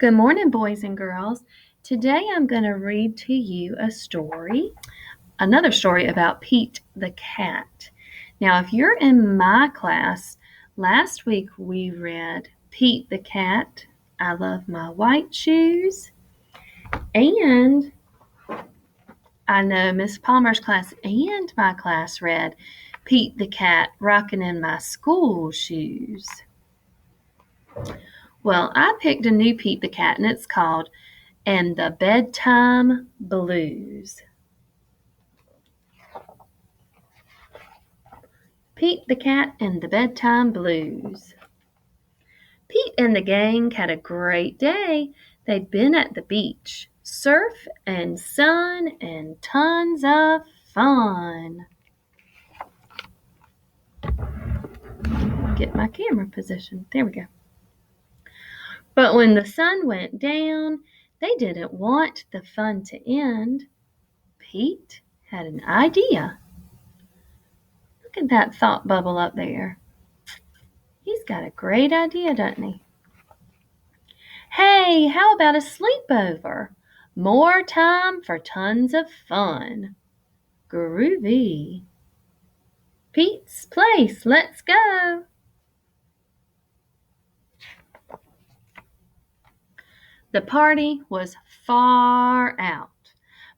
Good morning, boys and girls. Today I'm going to read to you another story about Pete the cat. Now, if you're in my class, last week we read Pete the cat, I love my white shoes, and I know Miss Palmer's class and my class read Pete the cat, rocking in my school shoes. Well, I picked a new Pete the cat, and it's called And the Bedtime Blues. Pete the Cat and the Bedtime Blues. Pete and the gang had a great day. They'd been at the beach, surf and sun and tons of fun. Get my camera position. There we go. But when the sun went down, they didn't want the fun to end. Pete had an idea. Look at that thought bubble up there. He's got a great idea, doesn't he? Hey, how about a sleepover? More time for tons of fun. Groovy. Pete's Place, let's go. The party was far out,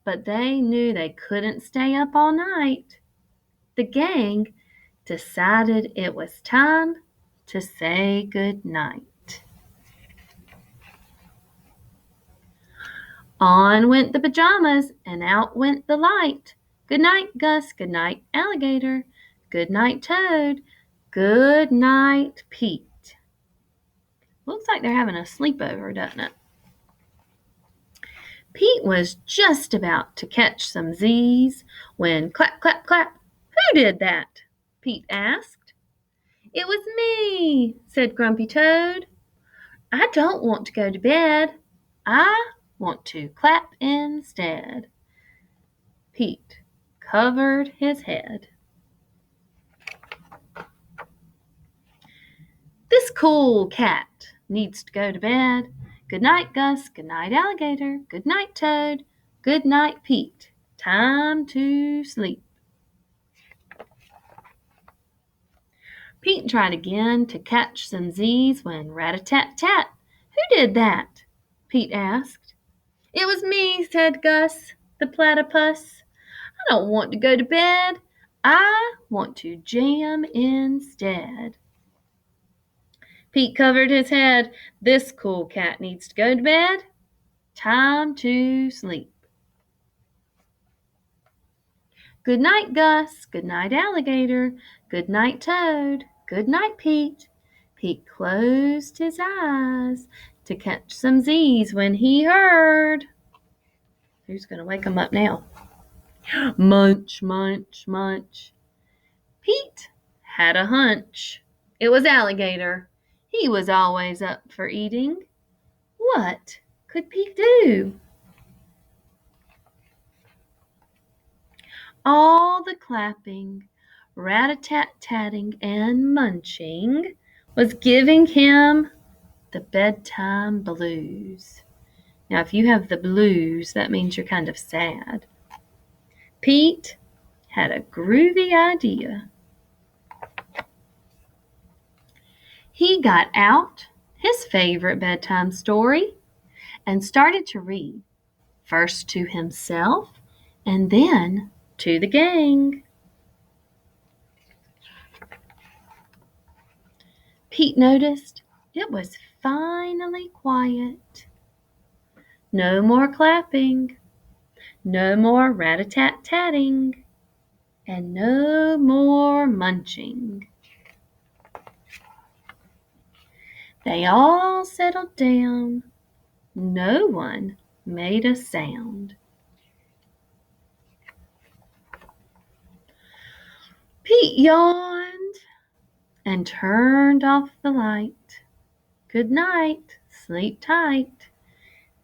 but they knew they couldn't stay up all night. The gang decided it was time to say good night. On went the pajamas and out went the light. Good night, Gus. Good night, Alligator. Good night, Toad. Good night, Pete. Looks like they're having a sleepover, doesn't it? Pete was just about to catch some Z's when clap, clap, clap. Who did that? Pete asked. It was me, said Grumpy Toad. I don't want to go to bed. I want to clap instead. Pete covered his head. This cool cat needs to go to bed. Good night, Gus. Good night, Alligator. Good night, Toad. Good night, Pete. Time to sleep. Pete tried again to catch some Z's when rat-a-tat-tat. Who did that? Pete asked. It was me, said Gus, the platypus. I don't want to go to bed. I want to jam instead. Pete covered his head. This cool cat needs to go to bed. Time to sleep. Good night, Gus. Good night, Alligator. Good night, Toad. Good night, Pete. Pete closed his eyes to catch some Z's when he heard. Who's going to wake him up now? Munch, munch, munch. Pete had a hunch. It was Alligator. He was always up for eating. What could Pete do? All the clapping, rat-a-tat-tatting, and munching was giving him the bedtime blues. Now, if you have the blues, that means you're kind of sad. Pete had a groovy idea. He got out his favorite bedtime story and started to read, first to himself and then to the gang. Pete noticed it was finally quiet. No more clapping, no more rat-a-tat-tatting, and no more munching. They all settled down. No one made a sound. Pete yawned and turned off the light. Good night, sleep tight.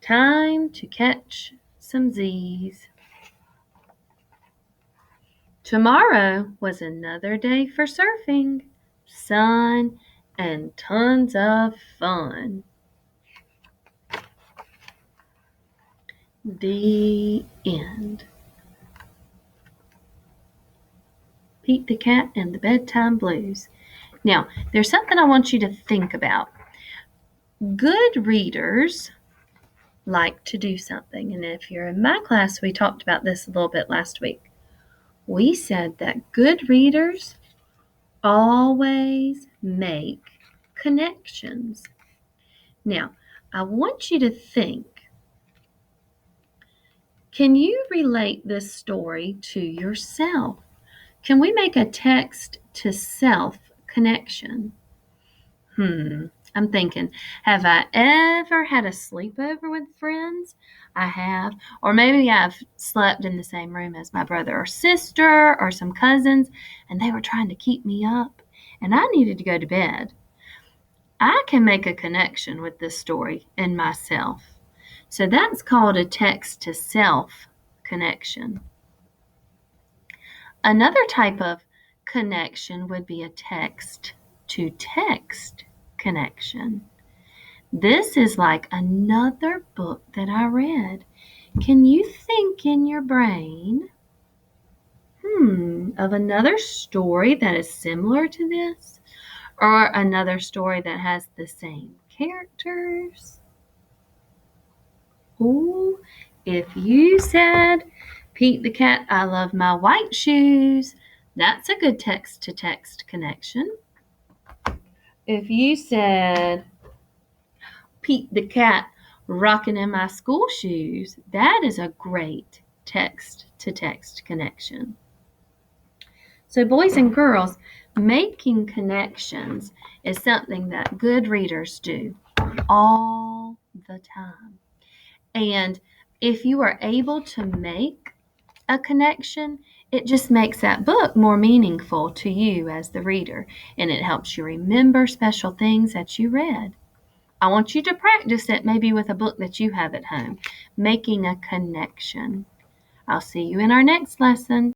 Time to catch some Z's. Tomorrow was another day for surfing, sun, and tons of fun. The end. Pete the Cat and the Bedtime Blues. Now, there's something I want you to think about. Good readers like to do something. And if you're in my class, we talked about this a little bit last week. We said that good readers always make connections. Now, I want you to think, can you relate this story to yourself? Can we make a text to self connection? I'm thinking, have I ever had a sleepover with friends? I have. Or maybe I've slept in the same room as my brother or sister or some cousins, and they were trying to keep me up, and I needed to go to bed. I can make a connection with this story in myself. So that's called a text to self connection. Another type of connection would be a text to text connection. This is like another book that I read. Can you think in your brain, of another story that is similar to this? Or another story that has the same characters? Oh, if you said, Pete the Cat, I love my white shoes, that's a good text to text connection. If you said, Pete the Cat, rocking in my school shoes, that is a great text to text connection. So, boys and girls, making connections is something that good readers do all the time. And if you are able to make a connection, it just makes that book more meaningful to you as the reader, and it helps you remember special things that you read. I want you to practice it maybe with a book that you have at home, making a connection. I'll see you in our next lesson.